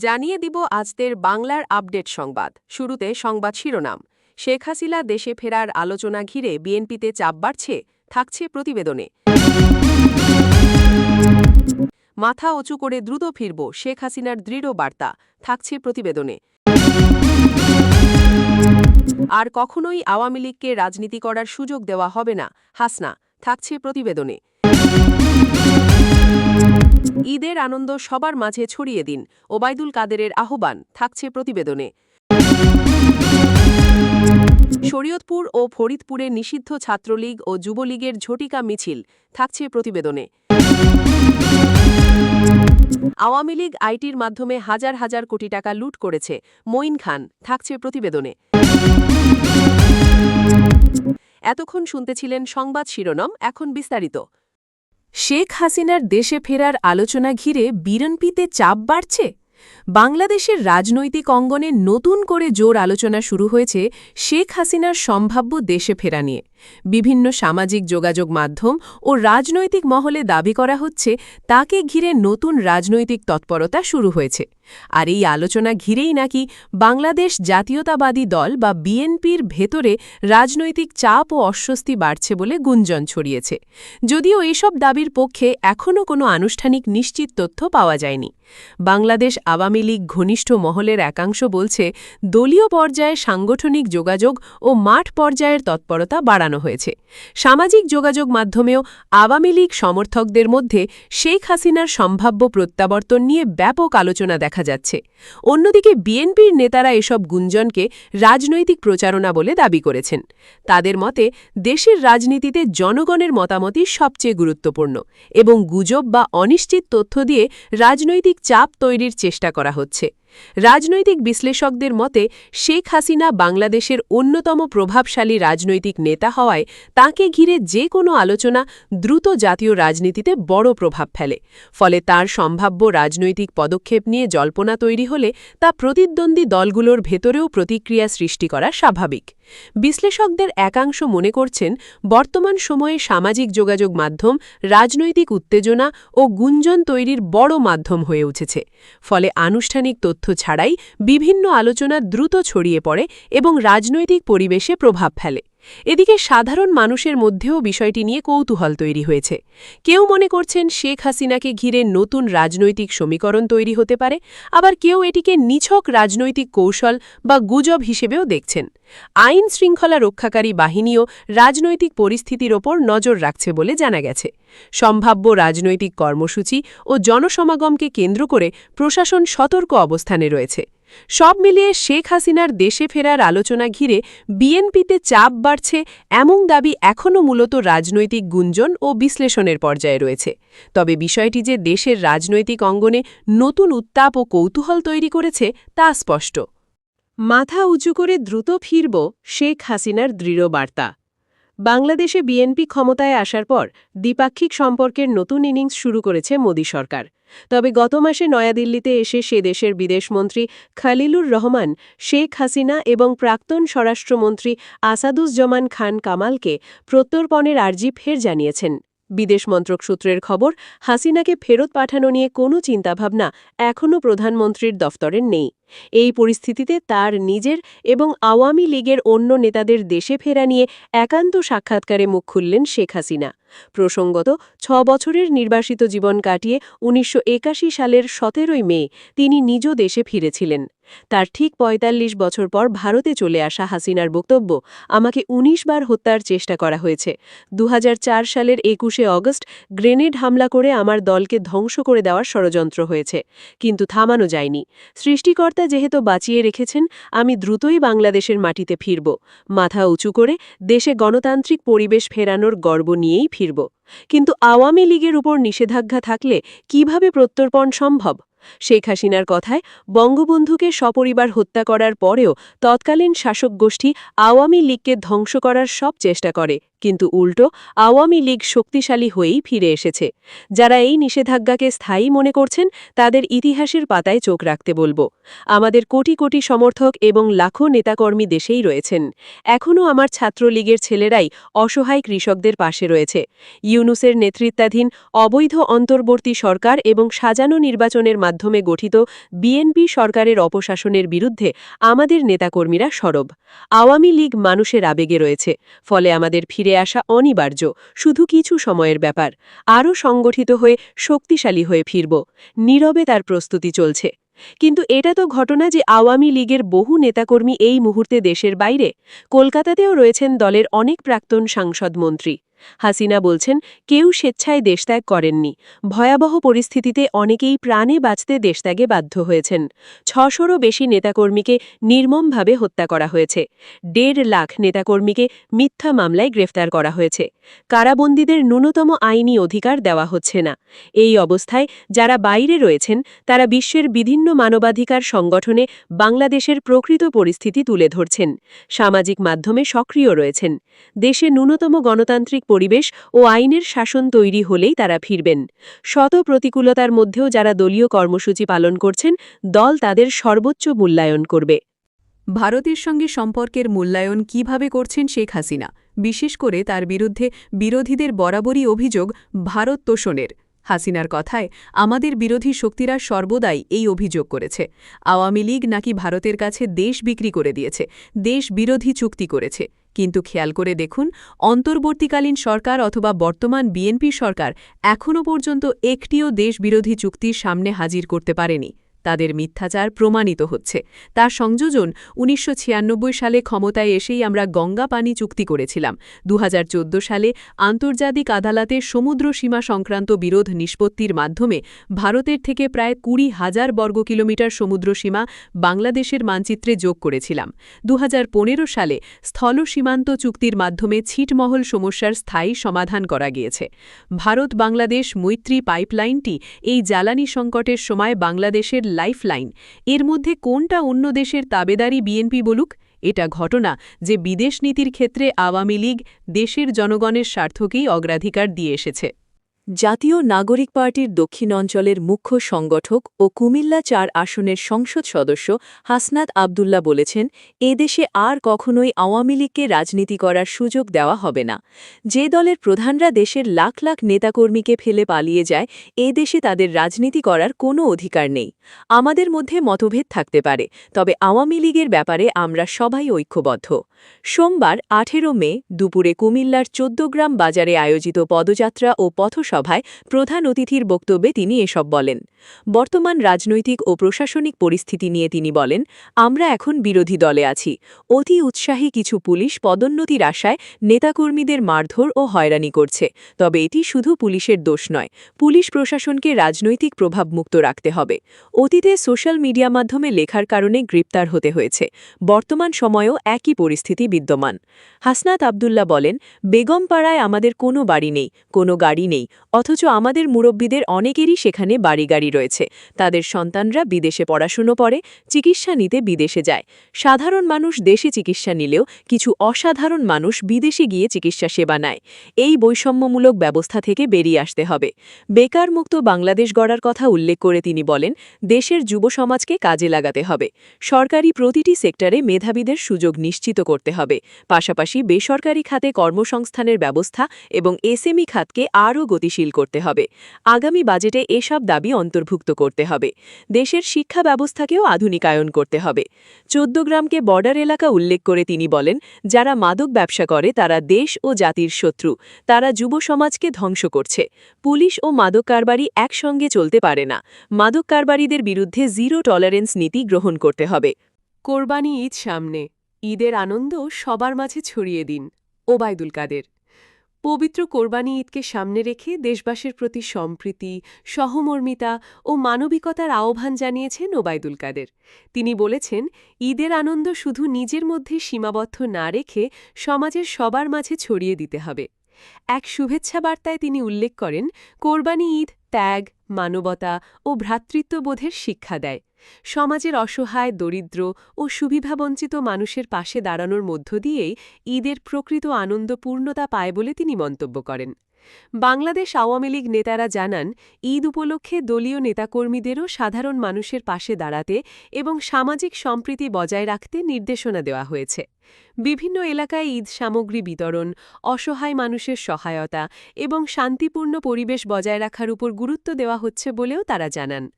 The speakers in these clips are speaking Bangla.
জানিয়ে দিব আজকের বাংলার আপডেট সংবাদ। শুরুতে সংবাদ শিরোনাম। শেখ হাসিনা দেশে ফেরার আলোচনা ঘিরে বিএনপিতে চাপ বাড়ছে, থাকছে প্রতিবেদনে। মাথা উঁচু করে দ্রুত ফিরব, শেখ হাসিনার দৃঢ় বার্তা, থাকছে প্রতিবেদনে। আর কখনোই আওয়ামী লীগকে রাজনীতি করার সুযোগ দেওয়া হবে না, হাসনা, থাকছে প্রতিবেদনে। ঈদের আনন্দ সবার মাঝে ছড়িয়ে দিন, ওবায়দুল কাদেরের আহ্বান, থাকছে প্রতিবেদনে। শরীয়তপুর ও ফরিদপুরে নিষিদ্ধ ছাত্রলীগ ও যুবলীগের ঝটিকা মিছিল, থাকছে প্রতিবেদনে। আওয়ামী লীগ আইটির মাধ্যমে হাজার হাজার কোটি টাকা লুট করেছে, মঈন খান, থাকছে প্রতিবেদনে। এতক্ষণ শুনতেছিলেন সংবাদ শিরোনাম, এখন বিস্তারিত। শেখ হাসিনার দেশে ফেরার আলোচনা ঘিরে বিএনপিতে চাপ বাড়ছে। বাংলাদেশের রাজনৈতিক অঙ্গনে নতুন করে জোর আলোচনা শুরু হয়েছে শেখ হাসিনার সম্ভাব্য দেশে ফেরা নিয়ে। বিভিন্ন সামাজিক যোগাযোগ মাধ্যম ও রাজনৈতিক মহলে দাবি করা হচ্ছে তাকে ঘিরে নতুন রাজনৈতিক তৎপরতা শুরু হয়েছে। আর এই আলোচনা ঘিরেই নাকি বাংলাদেশ জাতীয়তাবাদী দল বা বিএনপির ভেতরে রাজনৈতিক চাপ ও অস্বস্তি বাড়ছে বলে গুঞ্জন ছড়িয়েছে। যদিও এসব দাবির পক্ষে এখনও কোনো আনুষ্ঠানিক নিশ্চিত তথ্য পাওয়া যায়নি। বাংলাদেশ আওয়ামী লীগ ঘনিষ্ঠ মহলের একাংশ বলছে দলীয় পর্যায়ে সাংগঠনিক যোগাযোগ ও মাঠ পর্যায়ের তৎপরতা বাড়ানো হয়েছে। সামাজিক যোগাযোগ মাধ্যমেও আওয়ামী লীগ সমর্থকদের মধ্যে শেখ হাসিনার সম্ভাব্য প্রত্যাবর্তন নিয়ে ব্যাপক আলোচনা দেখা যাচ্ছে। অন্যদিকে বিএনপির নেতারা এসব গুঞ্জনকে রাজনৈতিক প্রচারণা বলে দাবি করেছেন। তাদের মতে দেশের রাজনীতিতে জনগণের মতামতই সবচেয়ে গুরুত্বপূর্ণ এবং গুজব বা অনিশ্চিত তথ্য দিয়ে রাজনৈতিক চাপ তৈরির চেষ্টা করা হচ্ছে। রাজনৈতিক বিশ্লেষকদের মতে শেখ হাসিনা বাংলাদেশের অন্যতম প্রভাবশালী রাজনৈতিক নেতা হওয়ায় তাঁকে ঘিরে যে কোনো আলোচনা দ্রুত জাতীয় রাজনীতিতে বড় প্রভাব ফেলে। ফলে তার সম্ভাব্য রাজনৈতিক পদক্ষেপ নিয়ে জল্পনা তৈরি হলে তা প্রতিদ্বন্দ্বী দলগুলোর ভেতরেও প্রতিক্রিয়া সৃষ্টি করা স্বাভাবিক। বিশ্লেষকদের একাংশ মনে করছেন বর্তমান সময়ে সামাজিক যোগাযোগ মাধ্যম রাজনৈতিক উত্তেজনা ও গুঞ্জন তৈরির বড় মাধ্যম হয়ে উঠেছে। ফলে আনুষ্ঠানিক তথ্য ছাড়াই বিভিন্ন আলোচনা দ্রুত ছড়িয়ে পড়ে এবং রাজনৈতিক পরিবেশে প্রভাব ফেলে। এদিকে সাধারণ মানুষের মধ্যেও বিষয়টি নিয়ে কৌতূহল তৈরি হয়েছে। কেউ মনে করছেন শেখ হাসিনাকে ঘিরে নতুন রাজনৈতিক সমীকরণ তৈরি হতে পারে, আবার কেউ এটিকে নিছক রাজনৈতিক কৌশল বা গুজব হিসেবেও দেখছেন। আইন শৃঙ্খলা রক্ষাকারী বাহিনীও রাজনৈতিক পরিস্থিতির ওপর নজর রাখছে বলে জানা গেছে। সম্ভাব্য রাজনৈতিক কর্মসূচি ও জনসমাগমকে কেন্দ্র করে প্রশাসন সতর্ক অবস্থানে রয়েছে। সব মিলিয়ে শেখ হাসিনার দেশে ফেরার আলোচনা ঘিরে বিএনপিতে চাপ বাড়ছে এমন দাবি এখনও মূলত রাজনৈতিক গুঞ্জন ও বিশ্লেষণের পর্যায়ে রয়েছে। তবে বিষয়টি যে দেশের রাজনৈতিক অঙ্গনে নতুন উত্তাপ ও কৌতূহল তৈরি করেছে তা স্পষ্ট। মাথা উঁচু করে দ্রুত ফিরব, শেখ হাসিনার দৃঢ় বার্তা। বাংলাদেশে বিএনপি ক্ষমতায় আসার পর দ্বিপাক্ষিক সম্পর্কের নতুন ইনিংস শুরু করেছে মোদি সরকার। তবে গত মাসে নয়াদিল্লিতে এসে সে দেশের বিদেশমন্ত্রী খলিলুর রহমান শেখ হাসিনা এবং প্রাক্তন স্বরাষ্ট্রমন্ত্রী আসাদুজ্জামান খান কামালকে প্রত্যর্পণের আর্জি ফের জানিয়েছেন। বিদেশ মন্ত্রক সূত্রের খবর, হাসিনাকে ফেরত পাঠানো নিয়ে কোনো চিন্তাভাবনা এখনও প্রধানমন্ত্রীর দফতরের নেই। এই পরিস্থিতিতে তার নিজের এবং আওয়ামী লীগের অন্য নেতাদের দেশে ফেরা নিয়ে একান্ত সাক্ষাৎকারে মুখ খুললেন শেখ হাসিনা। প্রসঙ্গত ৬ বছরের নির্বাসিত জীবন কাটিয়ে ১৯৮১ সালের ১৭ই মে তিনি নিজ দেশে ফিরেছিলেন। তার ঠিক ৪৫ বছর পর ভারতে চলে আসা হাসিনার বক্তব্য, আমাকে ১৯ বার হত্যার চেষ্টা করা হয়েছে। ২০০৪ সালের ২১শে অগস্ট গ্রেনেড হামলা করে আমার দলকে ধ্বংস করে দেওয়ার ষড়যন্ত্র হয়েছে, কিন্তু থামানো যায়নি। সৃষ্টিকর্তা যেহেতু বাঁচিয়ে রেখেছেন, আমি দ্রুতই বাংলাদেশের মাটিতে ফিরব। মাথা উঁচু করে দেশে গণতান্ত্রিক পরিবেশ ফেরানোর গর্ব নিয়েই ফিরব। কিন্তু আওয়ামী লীগের উপর নিষেধাজ্ঞা থাকলে কিভাবে প্রত্যর্পণ সম্ভব? শেখ হাসিনার কথায়, বঙ্গবন্ধুকে সপরিবার হত্যা করার পরেও তৎকালীন শাসক গোষ্ঠী আওয়ামী লীগকে ধ্বংস করার সব চেষ্টা করে, কিন্তু উল্টো আওয়ামী লীগ শক্তিশালী হয়েই ফিরে এসেছে। যারা এই নিষেধাজ্ঞাকে স্থায়ী মনে করছেন তাদের ইতিহাসের পাতায় চোখ রাখতে বলবো। আমাদের কোটি কোটি সমর্থক এবং লাখো নেতাকর্মী দেশেই রয়েছেন। এখনও আমার ছাত্রলীগের ছেলেরাই অসহায় কৃষকদের পাশে রয়েছে। ইউনূসের নেতৃত্বাধীন অবৈধ অন্তর্বর্তী সরকার এবং সাজানো নির্বাচনের মাধ্যমে গঠিত বিএনপি সরকারের অপশাসনের বিরুদ্ধে আমাদের নেতাকর্মীরা সরব। আওয়ামী লীগ মানুষের আবেগে রয়েছে, ফলে আমাদের ফিরে আসা অনিবার্য, শুধু কিছু সময়ের ব্যাপার। আরও সংগঠিত হয়ে শক্তিশালী হয়ে ফিরব। নীরবে তার প্রস্তুতি চলছে। কিন্তু এটা তো ঘটনা যে আওয়ামী লীগের বহু নেতাকর্মী এই মুহূর্তে দেশের বাইরে। কলকাতাতেও রয়েছেন দলের অনেক প্রাক্তন সাংসদ মন্ত্রী। হাসিনা বলছেন কেউ স্বেচ্ছায় দেশত্যাগ করেননি। ভয়াবহ পরিস্থিতিতে অনেকেই প্রাণে বাঁচতে দেশত্যাগে বাধ্য হয়েছেন। ৬০০রও বেশি নেতাকর্মীকে নির্মমভাবে হত্যা করা হয়েছে। ১.৫ লাখ নেতাকর্মীকে মিথ্যা মামলায় গ্রেফতার করা হয়েছে। কারাবন্দীদের ন্যূনতম আইনি অধিকার দেওয়া হচ্ছে না। এই অবস্থায় যারা বাইরে রয়েছেন তারা বিশ্বের বিভিন্ন মানবাধিকার সংগঠনে বাংলাদেশের প্রকৃত পরিস্থিতি তুলে ধরছেন। সামাজিক মাধ্যমে সক্রিয় রয়েছেন। দেশে ন্যূনতম গণতান্ত্রিক পরিবেশ ও আইনের শাসন তৈরি হলেই তারা ফিরবেন। শত প্রতিকূলতার মধ্যেও যারা দলীয় কর্মসূচি পালন করছেন, দল তাদের সর্বোচ্চ মূল্যায়ন করবে। ভারতের সঙ্গে সম্পর্কের মূল্যায়ন কিভাবে করছেন শেখ হাসিনা, বিশেষ করে তার বিরুদ্ধে বিরোধীদের বরাবরই অভিযোগ ভারত তোষণের। হাসিনার কথায় আমাদের বিরোধী শক্তিরা সর্বদাই এই অভিযোগ করেছে আওয়ামী লীগ নাকি ভারতের কাছে দেশ বিক্রি করে দিয়েছে, দেশ বিরোধী চুক্তি করেছে। কিন্তু খেয়াল করে দেখুন, অন্তর্বর্তীকালীন সরকার অথবা বর্তমান বিএনপি সরকার এখনও পর্যন্ত একটিও দেশবিরোধী চুক্তির সামনে হাজির করতে পারেনি। তাদের মিথ্যাচার প্রমাণিত হচ্ছে। তার সংযোজন ১৯৯৬ সালে ক্ষমতায় এসেই আমরা গঙ্গা পানি চুক্তি করেছিলাম। ২০১৪ সালে আন্তর্জাতিক আদালতে সমুদ্র সীমা সংক্রান্ত বিরোধ নিষ্পত্তির মাধ্যমে ভারতের থেকে প্রায় ২০,০০০ বর্গ কিলোমিটার সমুদ্র সীমা বাংলাদেশের মানচিত্রে যোগ করেছিলাম। ২০১৫ সালে স্থল সীমান্ত চুক্তির মাধ্যমে ছিটমহল সমস্যার স্থায়ী সমাধান করা গিয়েছে। ভারত বাংলাদেশ মৈত্রী পাইপলাইনটি এই জ্বালানি সংকটের সময় বাংলাদেশের লাইফলাইন। এর মধ্যে কোনটা অন্য দেশের তাবেদারি বিএনপি বলুক? এটা ঘটনা যে বিদেশ নীতির ক্ষেত্রে আওয়ামী লীগ দেশের জনগণের স্বার্থকেই অগ্রাধিকার দিয়ে এসেছে। জাতীয় নাগরিক পার্টির দক্ষিণ অঞ্চলের মুখ্য সংগঠক ও কুমিল্লা ৪ আসনের সংসদ সদস্য হাসনাত আবদুল্লাহ বলেছেন, এদেশে আর কখনোই আওয়ামী লীগকে রাজনীতি করার সুযোগ দেওয়া হবে না। যে দলের প্রধানরা দেশের লাখ লাখ নেতাকর্মীকে ফেলে পালিয়ে যায়, এ দেশে তাদের রাজনীতি করার কোনো অধিকার নেই। আমাদের মধ্যে মতভেদ থাকতে পারে, তবে আওয়ামী লীগের ব্যাপারে আমরা সবাই ঐক্যবদ্ধ। সোমবার ১৮ মে দুপুরে কুমিল্লার ১৪গ্রাম বাজারে আয়োজিত পদযাত্রা ও পথসভায় প্রধান অতিথির বক্তব্যে তিনি এসব বলেন। বর্তমান রাজনৈতিক ও প্রশাসনিক পরিস্থিতি নিয়ে তিনি বলেন, আমরা এখন বিরোধী দলে আছি। অতি উৎসাহী কিছু পুলিশ পদোন্নতির আশায় নেতাকর্মীদের মারধর ও হয়রানি করছে। তবে এটি শুধু পুলিশের দোষ নয়, পুলিশ প্রশাসনকে রাজনৈতিক প্রভাবমুক্ত রাখতে হবে। অতীতে সোশ্যাল মিডিয়া মাধ্যমে লেখার কারণে গ্রেপ্তার হতে হয়েছে। বর্তমান সময়েও একই পরিস্থিতি বিদ্যমান। হাসনাত আবদুল্লাহ বলেন, বেগমপাড়ায় আমাদের কোনো বাড়ি নেই, কোনো গাড়ি নেই, অথচ আমাদের মুরব্বীদের অনেকেরই সেখানে বাড়ি-গাড়ি রয়েছে। তাদের সন্তানরা বিদেশে পড়াশুনো পড়ে, চিকিৎসা নিতে বিদেশে যায়। সাধারণ মানুষ দেশে চিকিৎসা নিলেও কিছু অসাধারণ মানুষ বিদেশে গিয়ে চিকিৎসা সেবা নেয়। এই বৈষম্যমূলক ব্যবস্থা থেকে বেরিয়ে আসতে হবে। বেকারমুক্ত বাংলাদেশ গড়ার কথা উল্লেখ করে তিনি বলেন, দেশের যুব সমাজকে কাজে লাগাতে হবে। সরকারি প্রতিটি সেক্টরে মেধাবীদের সুযোগ নিশ্চিত করতে হবে। পাশাপাশি বেসরকারি খাতে কর্মসংস্থানের ব্যবস্থা এবং এসএমই খাতকে আরও গতিশীল করতে হবে। আগামী বাজেটে এসব দাবি অন্তর্ভুক্ত করতে হবে। দেশের শিক্ষা ব্যবস্থাকেও আধুনিকায়ন করতে হবে। ১৪গ্রামকে বর্ডার এলাকা উল্লেখ করে তিনি বলেন, যারা মাদক ব্যবসা করে তারা দেশ ও জাতির শত্রু। তারা যুব সমাজকে ধ্বংস করছে। পুলিশ ও মাদক কারবারি একসঙ্গে চলতে পারে না। মাদক কারবারিদের বিরুদ্ধে জিরো টলারেন্স নীতি গ্রহণ করতে হবে। কোরবানি ঈদ সামনে, ঈদের আনন্দ সবার মাঝে ছড়িয়ে দিন। ওবায়দুল কাদের। পবিত্র কোরবানি ঈদকে সামনে রেখে দেশবাসীর প্রতি সম্প্রীতি, সহমর্মিতা ও মানবিকতার আহ্বান জানিয়েছেন ওবায়দুল কাদের। তিনি বলেছেন, ঈদের আনন্দ শুধু নিজের মধ্যে সীমাবদ্ধ না রেখে সমাজের সবার মাঝে ছড়িয়ে দিতে হবে। এক শুভেচ্ছা বার্তায় তিনি উল্লেখ করেন, কোরবানি ঈদ ত্যাগ, মানবতা ও ভ্রাতৃত্ববোধের শিক্ষা দেয়। সমাজের অসহায়, দরিদ্র ও সুবিধাবঞ্চিত মানুষের পাশে দাঁড়ানোর মধ্য দিয়েই ঈদের প্রকৃত আনন্দ পূর্ণতা পায় বলে তিনি মন্তব্য করেন। বাংলাদেশ আওয়ামী লীগ নেতারা জানান, ঈদ উপলক্ষে দলীয় নেতাকর্মীদেরও সাধারণ মানুষের পাশে দাঁড়াতে এবং সামাজিক সম্প্রীতি বজায় রাখতে নির্দেশনা দেওয়া হয়েছে। বিভিন্ন এলাকায় ঈদ সামগ্রী বিতরণ, অসহায় মানুষের সহায়তা এবং শান্তিপূর্ণ পরিবেশ বজায় রাখার উপর গুরুত্ব দেওয়া হচ্ছে বলেও তারা জানান।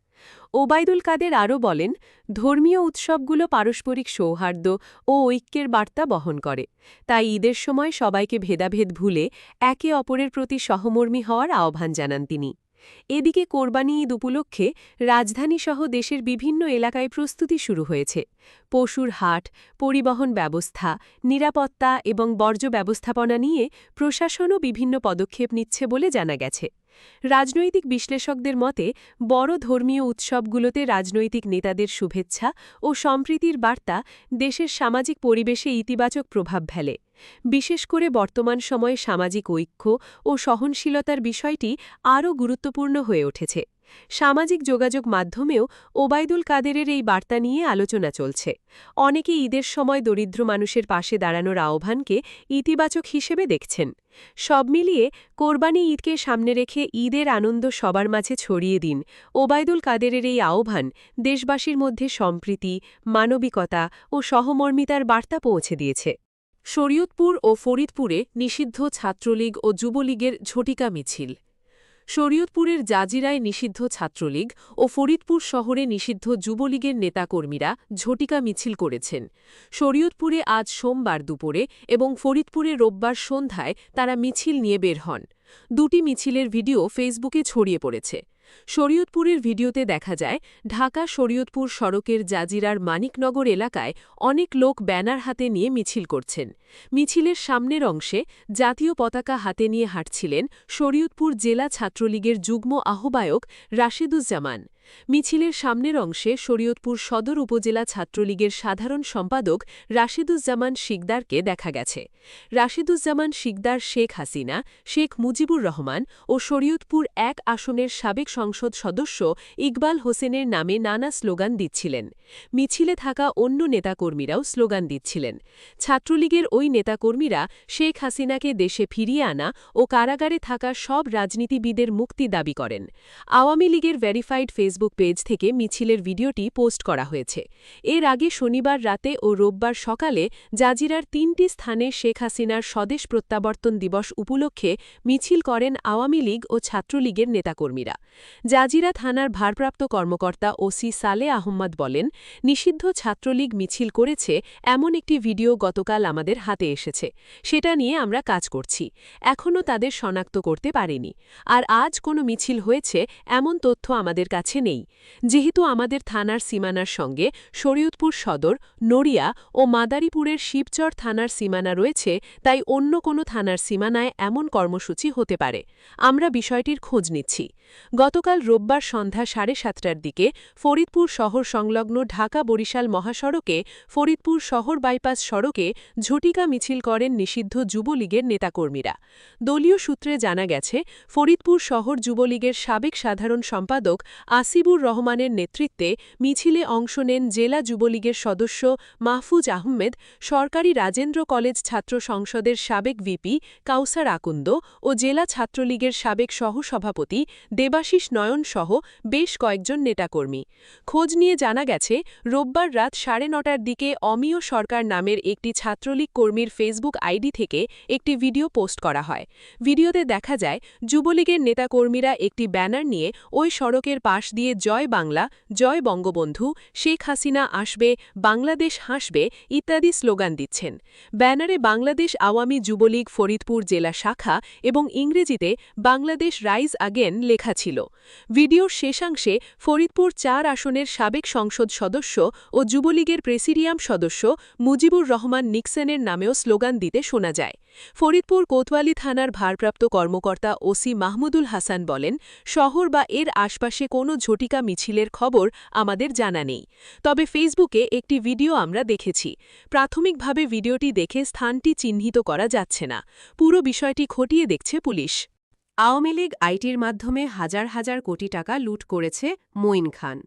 ওবায়দুল কাদের আরও বলেন, ধর্মীয় উৎসবগুলো পারস্পরিক সৌহার্দ্য ও ঐক্যের বার্তা বহন করে, তাই ঈদের সময় সবাইকে ভেদাভেদ ভুলে একে অপরের প্রতি সহমর্মী হওয়ার আহ্বান জানান তিনি। এদিকে কোরবানি ঈদ উপলক্ষে রাজধানীসহ দেশের বিভিন্ন এলাকায় প্রস্তুতি শুরু হয়েছে। পশুর হাট, পরিবহন ব্যবস্থা, নিরাপত্তা এবং বর্জ্য ব্যবস্থাপনা নিয়ে প্রশাসনও বিভিন্ন পদক্ষেপ নিচ্ছে বলে জানা গেছে। রাজনৈতিক বিশ্লেষকদের মতে, বড় ধর্মীয় উৎসবগুলোতে রাজনৈতিক নেতাদের শুভেচ্ছা ও সম্প্রীতির বার্তা দেশের সামাজিক পরিবেশে ইতিবাচক প্রভাব ফেলে। বিশেষ করে বর্তমান সময়ে সামাজিক ঐক্য ও সহনশীলতার বিষয়টি আরও গুরুত্বপূর্ণ হয়ে উঠেছে। সামাজিক যোগাযোগ মাধ্যমেও ওবায়দুল কাদেরের এই বার্তা নিয়ে আলোচনা চলছে। অনেকে ঈদের সময় দরিদ্র মানুষের পাশে দাঁড়ানোর আহ্বানকে ইতিবাচক হিসেবে দেখছেন। সব মিলিয়ে কোরবানি ঈদকে সামনে রেখে ঈদের আনন্দ সবার মাঝে ছড়িয়ে দিন ওবায়দুল কাদেরের এই আহ্বান দেশবাসীর মধ্যে সম্প্রীতি, মানবিকতা ও সহমর্মিতার বার্তা পৌঁছে দিয়েছে। শরীয়তপুর ও ফরিদপুরে নিষিদ্ধ ছাত্রলীগ ও যুবলীগের ঝটিকা মিছিল। শরীয়তপুরের জাজিরায় নিষিদ্ধ ছাত্রলীগ ও ফরিদপুর শহরে নিষিদ্ধ যুবলীগের নেতাকর্মীরা ঝটিকা মিছিল করেছেন। শরীয়তপুরে আজ সোমবার দুপুরে এবং ফরিদপুরে রোববার সন্ধ্যায় তারা মিছিল নিয়ে বের হন। দুটি মিছিলের ভিডিও ফেসবুকে ছড়িয়ে পড়েছে। শরীয়তপুরের ভিডিওতে দেখা যায়, ঢাকা শরীয়তপুর সড়কের জাজিরার মানিকনগর এলাকায় অনেক লোক ব্যানার হাতে নিয়ে মিছিল করছেন। মিছিলের সামনের অংশে জাতীয় পতাকা হাতে নিয়ে হাঁটছিলেন শরীয়তপুর জেলা ছাত্রলীগের যুগ্ম আহ্বায়ক রাশেদুজ্জামান। মিছিলের সামনের অংশে শরীয়তপুর সদর উপজেলা ছাত্রলীগের সাধারণ সম্পাদক রাশেদুজ্জামান শিকদারকে দেখা গেছে। রাশেদুজ্জামান শিকদার শেখ হাসিনা, শেখ মুজিবুর রহমান ও শরীয়তপুর ১ আসনের সাবেক সংসদ সদস্য ইকবাল হোসেনের নামে নানা স্লোগান দিচ্ছিলেন। মিছিলে থাকা অন্য নেতাকর্মীরাও স্লোগান দিচ্ছিলেন। ছাত্রলীগের ওই নেতাকর্মীরা শেখ হাসিনাকে দেশে ফিরিয়ে আনা ও কারাগারে থাকা সব রাজনীতিবিদের মুক্তি দাবি করেন। আওয়ামী লীগের ভেরিফাইড ফেসবুক পেজ থেকে মিছিলের ভিডিওটি পোস্ট করা হয়েছে। এর আগে শনিবার রাতে ও রোববার সকালে জাজিরার ৩টি স্থানে শেখ হাসিনার স্বদেশ প্রত্যাবর্তন দিবস উপলক্ষে মিছিল করেন আওয়ামী লীগ ও ছাত্রলীগের নেতাকর্মীরা। জাজিরা থানার ভারপ্রাপ্ত কর্মকর্তা ওসি সালে আহম্মদ বলেন, নিষিদ্ধ ছাত্রলীগ মিছিল করেছে এমন একটি ভিডিও গতকাল আমাদের হাতে এসেছে। সেটা নিয়ে আমরা কাজ করছি। এখনও তাদের শনাক্ত করতে পারিনি। আর আজ কোনো মিছিল হয়েছে এমন তথ্য আমাদের কাছে নেই। যেহেতু আমাদের থানার সীমানার সঙ্গে শরীয়তপুর সদর, নড়িয়া ও মাদারীপুরের শিবচর থানার সীমানা রয়েছে, তাই অন্য কোনো থানার সীমানায় এমন কর্মসূচি হতে পারে। আমরা বিষয়টির খোঁজ নিচ্ছি। গতকাল রোববার সন্ধ্যা ৭:৩০টার দিকে ফরিদপুর শহর সংলগ্ন ঢাকা-বরিশাল মহাসড়কে ফরিদপুর শহর বাইপাস সড়কে ঝটিকা মিছিল করেন নিষিদ্ধ যুবলীগের নেতাকর্মীরা। দলীয় সূত্রে জানা গেছে, ফরিদপুর শহর যুবলীগের সাবেক সাধারণ সম্পাদক আসিবুর রহমানের নেতৃত্বে মিছিলে অংশ নেন জেলা যুবলীগের সদস্য মাহফুজ আহমেদ, সরকারি রাজেন্দ্র কলেজ ছাত্র সংসদের সাবেক ভিপি কাউসার আকন্দ ও জেলা ছাত্রলীগের সাবেক সহসভাপতি দেবাশিস নয়ন সহ বেশ কয়েকজন নেতাকর্মী। খোঁজ নিয়ে জানা গেছে, রোববার রাত ৯:৩০টার দিকে অমিয় সরকার নামের একটি ছাত্রলীগ কর্মীর ফেসবুক আইডি থেকে একটি ভিডিও পোস্ট করা হয়। ভিডিওতে দেখা যায়, যুবলীগের নেতাকর্মীরা একটি ব্যানার নিয়ে ওই সড়কের পাশ দিয়ে জয় বাংলা, জয় বঙ্গবন্ধু, শেখ হাসিনা আসবে, বাংলাদেশ হাসবে ইত্যাদি স্লোগান দিচ্ছেন। ব্যানারে বাংলাদেশ আওয়ামী যুবলীগ ফরিদপুর জেলা শাখা এবং ইংরেজিতে বাংলাদেশ রাইজ আগেন লেখা ছিল। ভিডিওর শেষাংশে ফরিদপুর ৪ আসনের সাবেক সংসদ সদস্য ও যুবলীগের প্রেসিডিয়াম সদস্য মুজিবুর রহমান নিক্সনের নামেও স্লোগান দিতে শোনা যায়। ফরিদপুর কোতোয়ালি থানার ভারপ্রাপ্ত কর্মকর্তা ওসি মাহমুদুল হাসান বলেন, শহর বা এর আশপাশে কোনো ঝটিকা মিছিলের খবর আমাদের জানা নেই। তবে ফেসবুকে একটি ভিডিও আমরা দেখেছি। প্রাথমিকভাবে ভিডিওটি দেখে স্থানটি চিহ্নিত করা যাচ্ছে না। পুরো বিষয়টি খতিয়ে দেখছে পুলিশ। আওয়ামী লীগ আইটির মাধ্যমে হাজার হাজার কোটি টাকা লুট করেছে মঈন খান।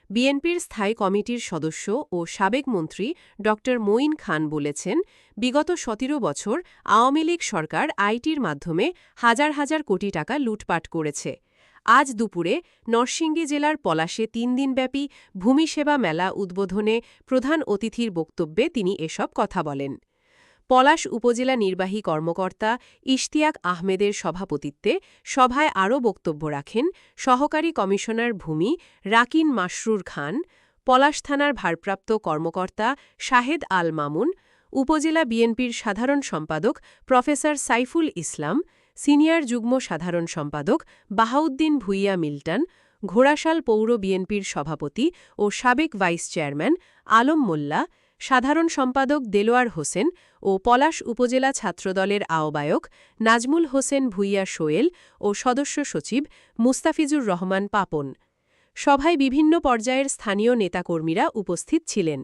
বিএনপির স্থায়ী কমিটির সদস্য ও সাবেক মন্ত্রী ড মঈন খান বলেছেন, বিগত ১৭ বছর আওয়ামী লীগ সরকার আইটির মাধ্যমে হাজার হাজার কোটি টাকা লুটপাট করেছে। আজ দুপুরে নরসিংদী জেলার পলাশে ৩ দিনব্যাপী ভূমি সেবা মেলা উদ্বোধনে প্রধান অতিথির বক্তব্যে তিনি এসব কথা বলেন। পলাশ উপজেলা নির্বাহী কর্মকর্তা ইশতিয়াক আহমেদের সভাপতিত্বে সভায় আরও বক্তব্য রাখেন সহকারী কমিশনার ভূমি রাকিন মাসরুর খান, পলাশ থানার ভারপ্রাপ্ত কর্মকর্তা শাহেদ আল মামুন, উপজেলা বিএনপির সাধারণ সম্পাদক প্রফেসর সাইফুল ইসলাম, সিনিয়র যুগ্ম সাধারণ সম্পাদক বাহাউদ্দিন ভুইয়া মিল্টন, ঘোড়াশাল পৌর বিএনপির সভাপতি ও সাবেক ভাইস চেয়ারম্যান আলম মোল্লা, সাধারণ সম্পাদক দেলোয়ার হোসেন ও পলাশ উপজেলা ছাত্রদলের আহ্বায়ক নাজমুল হোসেন ভুইয়া সোয়েল ও সদস্য সচিব মুস্তাফিজুর রহমান পাপন। সভায় বিভিন্ন পর্যায়ের স্থানীয় নেতাকর্মীরা উপস্থিত ছিলেন।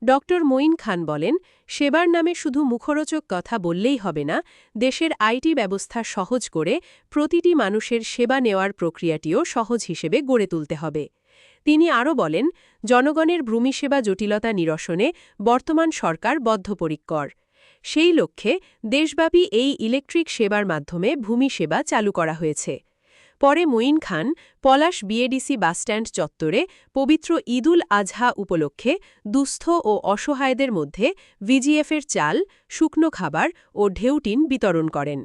ড মঈন খান বলেন, সেবার নামে শুধু মুখরোচক কথা বললেই হবে না, দেশের আইটি ব্যবস্থা সহজ করে প্রতিটি মানুষের সেবা নেওয়ার প্রক্রিয়াটিও সহজ হিসেবে গড়ে তুলতে হবে। তিনি আরও বলেন, জনগণের ভূমিসেবা জটিলতা নিরসনে বর্তমান সরকার বদ্ধপরিকর। সেই লক্ষ্যে দেশব্যাপী এই ইলেকট্রিক সেবার মাধ্যমে ভূমি সেবা চালু করা হয়েছে। পরে মঈন খান পলাশ বিএডিসি বাসস্ট্যান্ড চত্বরে পবিত্র ঈদুল আজহা উপলক্ষে দুস্থ ও অসহায়দের মধ্যে ভিজিএফের চাল, শুকনো খাবার ও ঢেউটিন বিতরণ করেন।